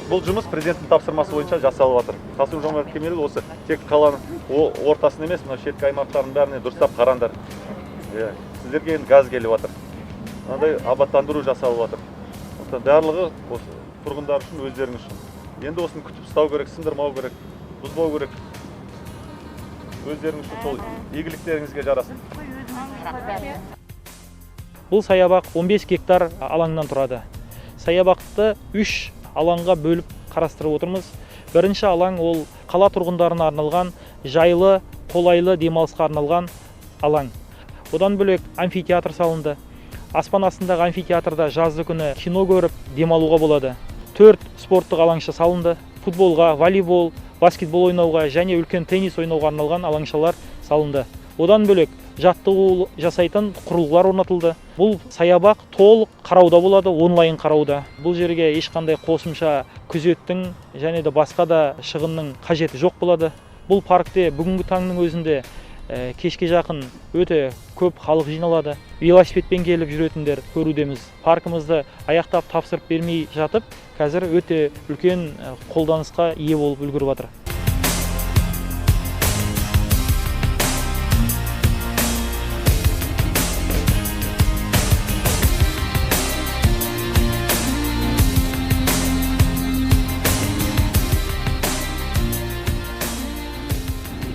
Бұл жұмыс президенттің тапсырмасы бойынша жасалып жатыр. Қасым-Жомарт Кемелұлы осы тек қаланың ортасын емес, мына шеткі аймақтардың бәріне дұрыстап қараңдар. Сіздерге енді газ келіп жатыр. Мынандай абаттандыру жасалып жатыр. Барлығы осы тұрғындар үшін, өздеріңіз үшін. Енді осыны күтіп ұстау керек, сындырмау керек, бұзбау керек. Өздеріңіз үшін сол игіліктеріңізге жарасын. Бұл саябақ 15 гектар алаңнан тұрады. Саябақты 3 алаңға бөліп қарастырып отырмыз. Бірінші алаң ол қала тұрғындарына арналған жайлы, қолайлы демалысқа арналған алаң. Одан бөлек амфитеатр салынды. Аспан астындағы амфитеатрда жазды күні кино көріп демалуға болады. 4 спорттық алаңша салынды. Футболға, волейбол, баскетбол ойнауға және үлкен теннис ойнауға арналған алаңшалар салынды. Одан бөлек жаттығу жасайтын құрылғылар орнатылды. Бұл саябақ толық қарауда болады, онлайн қарауда. Бұл жерге ешқандай қосымша күзеттің және де басқа да шығынның қажеті жоқ болады. Бұл паркте бүгінгі таңның өзінде кешке жақын өте көп халық жиналады. Велосипедпен келіп жүретіндер көрудеміз. Паркымызды аяқтап тапсырып бермей жатып, қазір өте үлкен қолданысқа ие болып үлгеріп жатыр.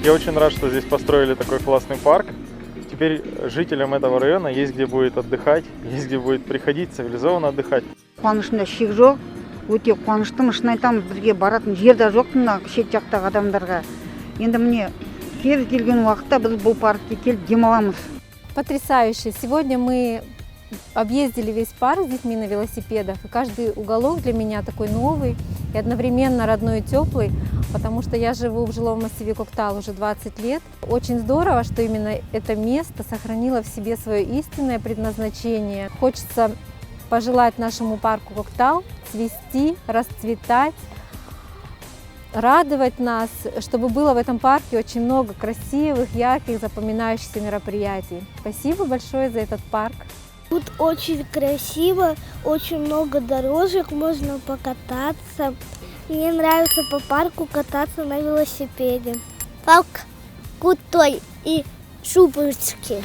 Я очень рад, что здесь построили такой классный парк. Теперь жителям этого района есть где будет отдыхать, есть где будет приходить цивилизованно отдыхать. Қуанышымда шек жоқ. Өте қуаныштымын, шын айтамын, бізге баратын жер де жоқ мына шет жақтағы адамдарға. Енді міне кез келген уақытта біз бұл паркке келіп демаламыз. Потрясающе. Сегодня мы объездили весь парк с детьми на велосипедах, и каждый уголок для меня такой новый и одновременно родной и теплый, потому что я живу в жилом массиве Коктал уже 20 лет. Очень здорово, что именно это место сохранило в себе свое истинное предназначение. Хочется пожелать нашему парку Коктал цвести, расцветать, радовать нас, чтобы было в этом парке очень много красивых, ярких, запоминающихся мероприятий. Спасибо большое за этот парк. Тут очень красиво, очень много дорожек, можно покататься. Мне нравится по парку кататься на велосипеде. Парк крутой и шубочки.